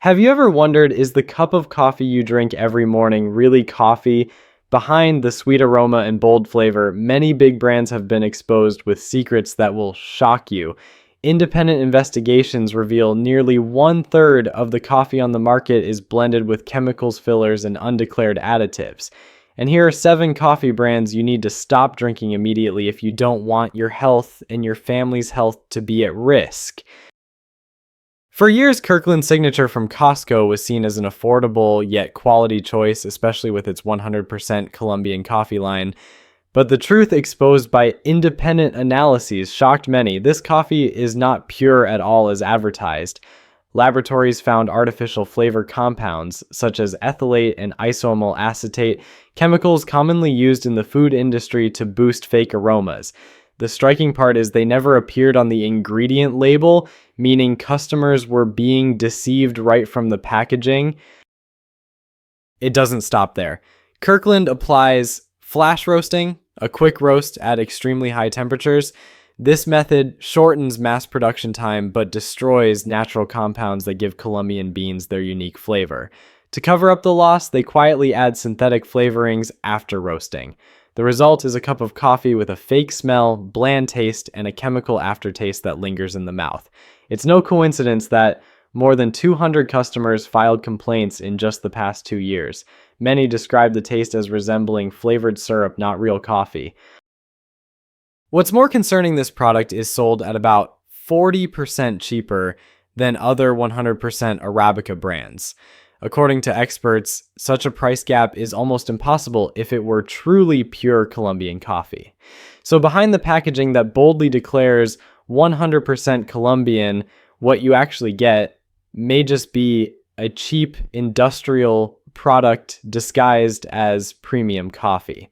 Have you ever wondered, is the cup of coffee you drink every morning really coffee? Behind the sweet aroma and bold flavor, many big brands have been exposed with secrets that will shock you. Independent investigations reveal nearly one-third of the coffee on the market is blended with chemicals, fillers, and undeclared additives. And here are 7 coffee brands you need to stop drinking immediately if you don't want your health and your family's health to be at risk. For years, Kirkland's signature from Costco was seen as an affordable yet quality choice, especially with its 100% Colombian coffee line. But the truth exposed by independent analyses shocked many. This coffee is not pure at all as advertised. Laboratories found artificial flavor compounds, such as ethylate and isoamyl acetate, chemicals commonly used in the food industry to boost fake aromas. The striking part is they never appeared on the ingredient label, meaning customers were being deceived right from the packaging. It doesn't stop there. Kirkland applies flash roasting, a quick roast at extremely high temperatures. This method shortens mass production time but destroys natural compounds that give Colombian beans their unique flavor. To cover up the loss, they quietly add synthetic flavorings after roasting. The result is a cup of coffee with a fake smell, bland taste, and a chemical aftertaste that lingers in the mouth. It's no coincidence that more than 200 customers filed complaints in just the past 2 years. Many describe the taste as resembling flavored syrup, not real coffee. What's more concerning, this product is sold at about 40% cheaper than other 100% Arabica brands. According to experts, such a price gap is almost impossible if it were truly pure Colombian coffee. So behind the packaging that boldly declares 100% Colombian, what you actually get may just be a cheap industrial product disguised as premium coffee.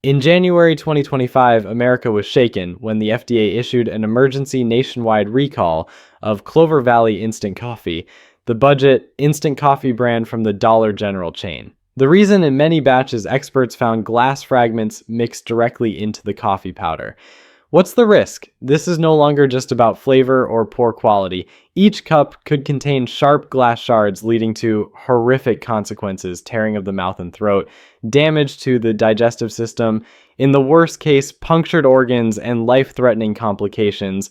In January 2025, America was shaken when the FDA issued an emergency nationwide recall of Clover Valley Instant Coffee, the budget instant coffee brand from the Dollar General chain. The reason, in many batches, experts found glass fragments mixed directly into the coffee powder. What's the risk? This is no longer just about flavor or poor quality. Each cup could contain sharp glass shards, leading to horrific consequences: tearing of the mouth and throat, damage to the digestive system, in the worst case, punctured organs, and life-threatening complications.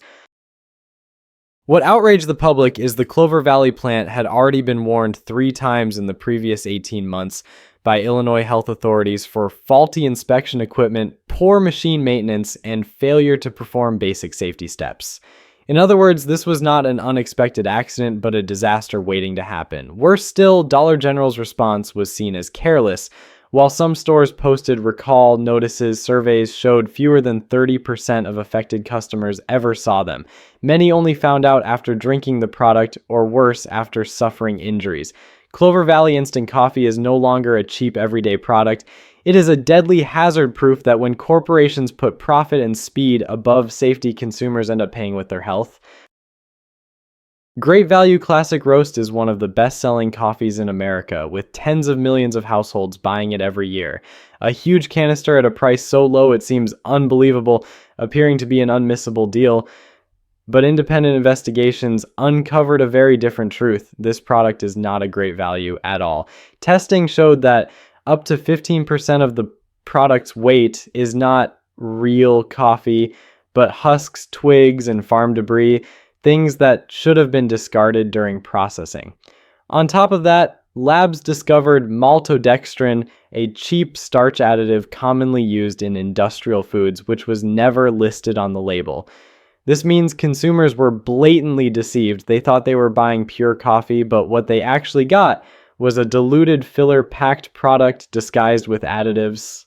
What outraged the public is the Clover Valley plant had already been warned 3 times in the previous 18 months by Illinois health authorities for faulty inspection equipment, poor machine maintenance, and failure to perform basic safety steps. In other words, this was not an unexpected accident, but a disaster waiting to happen. Worse still, Dollar General's response was seen as careless. While some stores posted recall notices, surveys showed fewer than 30% of affected customers ever saw them. Many only found out after drinking the product, or worse, after suffering injuries. Clover Valley Instant Coffee is no longer a cheap everyday product. It is a deadly hazard, proof that when corporations put profit and speed above safety, consumers end up paying with their health. Great Value Classic Roast is one of the best-selling coffees in America, with tens of millions of households buying it every year. A huge canister at a price so low it seems unbelievable, appearing to be an unmissable deal. But independent investigations uncovered a very different truth. This product is not a great value at all. Testing showed that up to 15% of the product's weight is not real coffee, but husks, twigs, and farm debris, things that should have been discarded during processing. On top of that, labs discovered maltodextrin, a cheap starch additive commonly used in industrial foods, which was never listed on the label. This means consumers were blatantly deceived. They thought they were buying pure coffee, but what they actually got was a diluted filler-packed product disguised with additives.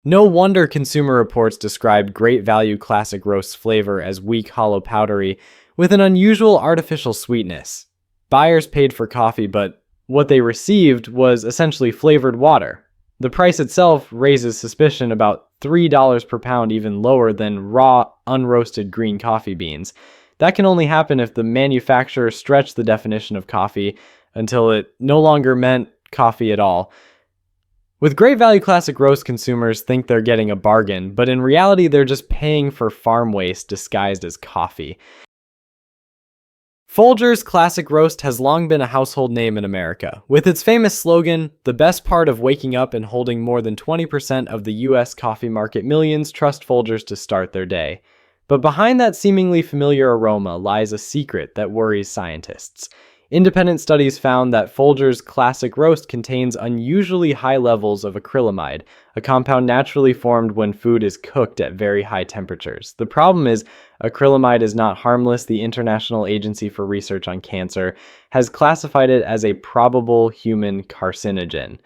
No wonder Consumer Reports described Great Value Classic Roast's flavor as weak, hollow, powdery, with an unusual artificial sweetness. Buyers paid for coffee, but what they received was essentially flavored water. The price itself raises suspicion, about $3 per pound, even lower than raw, unroasted green coffee beans. That can only happen if the manufacturer stretched the definition of coffee until it no longer meant coffee at all. With Great Value Classic Roast, consumers think they're getting a bargain, but in reality they're just paying for farm waste disguised as coffee. Folgers Classic Roast has long been a household name in America. With its famous slogan, "The best part of waking up and holding more than 20% of the US coffee market, millions trust Folgers to start their day." But behind that seemingly familiar aroma lies a secret that worries scientists. Independent studies found that Folgers Classic Roast contains unusually high levels of acrylamide, a compound naturally formed when food is cooked at very high temperatures. The problem is, acrylamide is not harmless. The International Agency for Research on Cancer has classified it as a probable human carcinogen.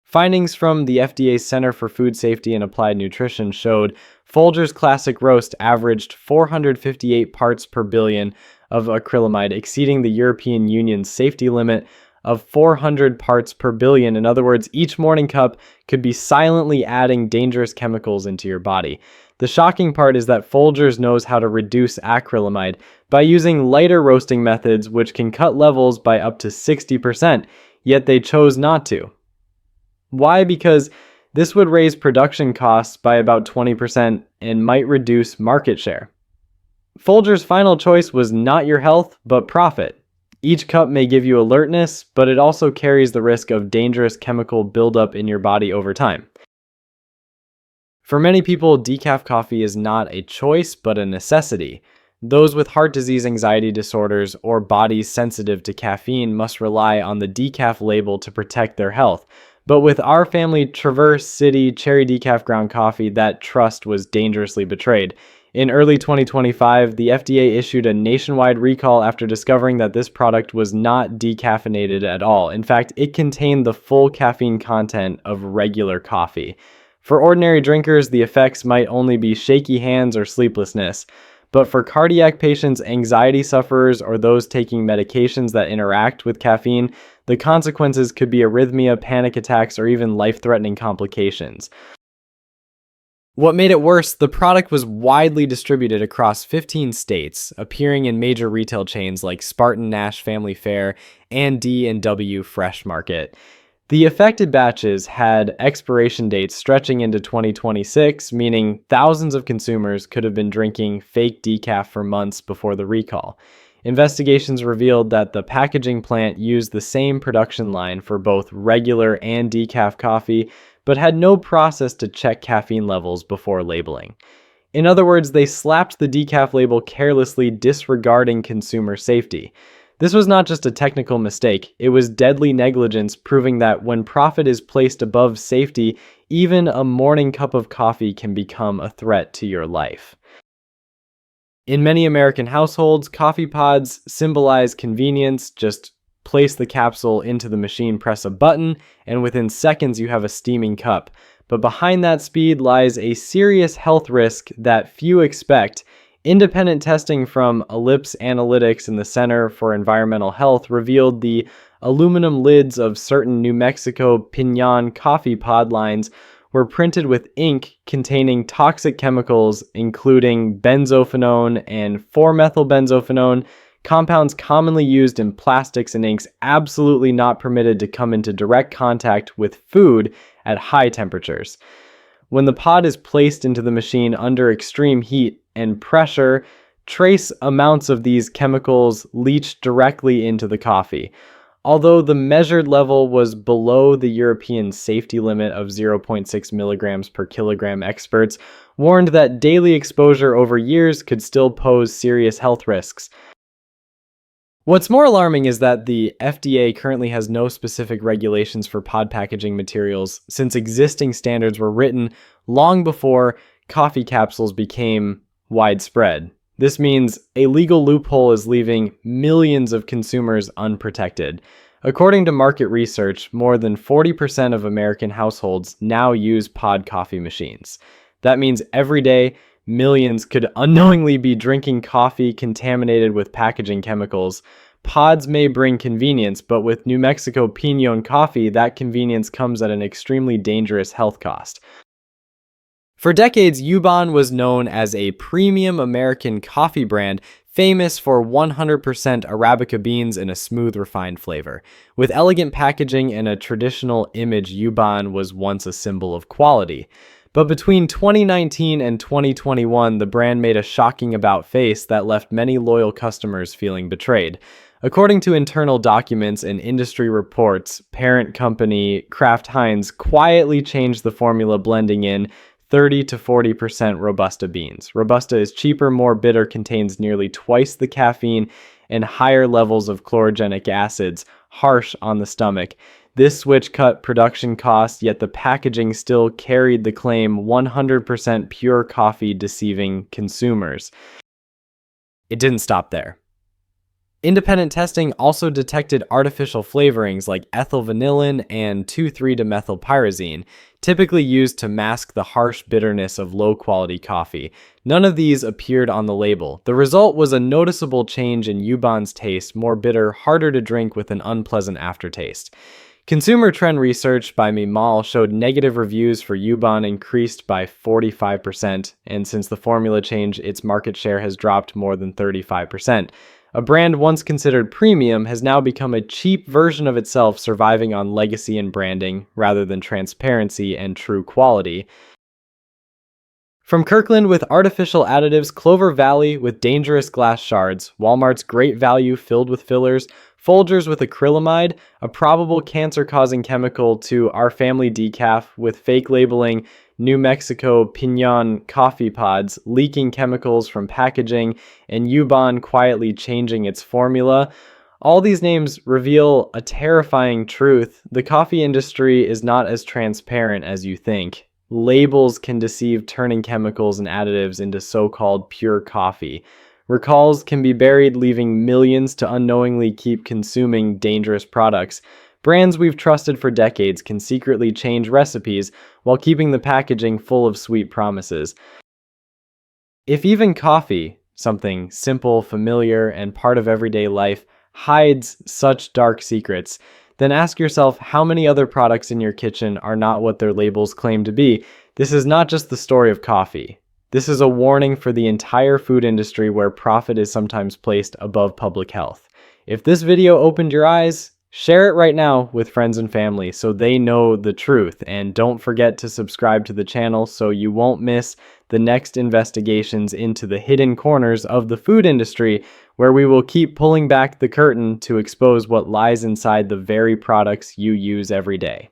Findings from the FDA's Center for Food Safety and Applied Nutrition showed Folgers Classic Roast averaged 458 parts per billion of acrylamide, exceeding the European Union's safety limit of 400 parts per billion. In other words, each morning cup could be silently adding dangerous chemicals into your body. The shocking part is that Folgers knows how to reduce acrylamide by using lighter roasting methods, which can cut levels by up to 60%, yet they chose not to. Why? Because this would raise production costs by about 20% and might reduce market share. Folgers' final choice was not your health, but profit. Each cup may give you alertness, but it also carries the risk of dangerous chemical buildup in your body over time. For many people, decaf coffee is not a choice, but a necessity. Those with heart disease, anxiety disorders, or bodies sensitive to caffeine must rely on the decaf label to protect their health. But with our family Traverse City Cherry Decaf Ground Coffee, that trust was dangerously betrayed. In early 2025, the FDA issued a nationwide recall after discovering that this product was not decaffeinated at all. In fact, it contained the full caffeine content of regular coffee. For ordinary drinkers, the effects might only be shaky hands or sleeplessness. But for cardiac patients, anxiety sufferers, or those taking medications that interact with caffeine, the consequences could be arrhythmia, panic attacks, or even life-threatening complications. What made it worse, the product was widely distributed across 15 states, appearing in major retail chains like Spartan Nash Family Fare and D&W Fresh Market. The affected batches had expiration dates stretching into 2026, meaning thousands of consumers could have been drinking fake decaf for months before the recall. Investigations revealed that the packaging plant used the same production line for both regular and decaf coffee, but had no process to check caffeine levels before labeling. In other words, they slapped the decaf label carelessly, disregarding consumer safety. This was not just a technical mistake, it was deadly negligence, proving that when profit is placed above safety, even a morning cup of coffee can become a threat to your life. In many American households, coffee pods symbolize convenience. Just place the capsule into the machine, press a button, and within seconds you have a steaming cup. But behind that speed lies a serious health risk that few expect. Independent testing from Ellipse Analytics and the Center for Environmental Health revealed the aluminum lids of certain New Mexico Piñon coffee pod lines were printed with ink containing toxic chemicals, including benzophenone and 4-methylbenzophenone, compounds commonly used in plastics and inks absolutely not permitted to come into direct contact with food at high temperatures. When the pod is placed into the machine under extreme heat and pressure, trace amounts of these chemicals leach directly into the coffee. Although the measured level was below the European safety limit of 0.6 milligrams per kilogram, experts warned that daily exposure over years could still pose serious health risks. What's more alarming is that the FDA currently has no specific regulations for pod packaging materials, since existing standards were written long before coffee capsules became widespread. This means a legal loophole is leaving millions of consumers unprotected. According to market research, more than 40% of American households now use pod coffee machines. That means every day, millions could unknowingly be drinking coffee contaminated with packaging chemicals. Pods may bring convenience, but with New Mexico Piñon coffee, that convenience comes at an extremely dangerous health cost. For decades, Yuban was known as a premium American coffee brand, famous for 100% Arabica beans and a smooth, refined flavor. With elegant packaging and a traditional image, Yuban was once a symbol of quality. But between 2019 and 2021, the brand made a shocking about-face that left many loyal customers feeling betrayed. According to internal documents and industry reports, parent company Kraft Heinz quietly changed the formula, blending in 30 to 40% Robusta beans. Robusta is cheaper, more bitter, contains nearly twice the caffeine and higher levels of chlorogenic acids, harsh on the stomach. This switch cut production costs, yet the packaging still carried the claim 100% pure coffee, deceiving consumers. It didn't stop there. Independent testing also detected artificial flavorings like ethyl vanillin and 2,3-dimethylpyrazine, typically used to mask the harsh bitterness of low-quality coffee. None of these appeared on the label. The result was a noticeable change in Yuban's taste, more bitter, harder to drink with an unpleasant aftertaste. Consumer trend research by Mimal showed negative reviews for Yuban increased by 45%, and since the formula change, its market share has dropped more than 35%. A brand once considered premium has now become a cheap version of itself, surviving on legacy and branding rather than transparency and true quality. From Kirkland with artificial additives, Clover Valley with dangerous glass shards, Walmart's Great Value filled with fillers, Folgers with acrylamide, a probable cancer-causing chemical, to Our Family Decaf with fake labeling, New Mexico Piñon coffee pods leaking chemicals from packaging, and Yuban quietly changing its formula. All these names reveal a terrifying truth. The coffee industry is not as transparent as you think. Labels can deceive, turning chemicals and additives into so-called pure coffee. Recalls can be buried, leaving millions to unknowingly keep consuming dangerous products. Brands we've trusted for decades can secretly change recipes while keeping the packaging full of sweet promises. If even coffee, something simple, familiar, and part of everyday life, hides such dark secrets, then ask yourself how many other products in your kitchen are not what their labels claim to be. This is not just the story of coffee. This is a warning for the entire food industry, where profit is sometimes placed above public health. If this video opened your eyes, share it right now with friends and family so they know the truth. And don't forget to subscribe to the channel so you won't miss the next investigations into the hidden corners of the food industry, where we will keep pulling back the curtain to expose what lies inside the very products you use every day.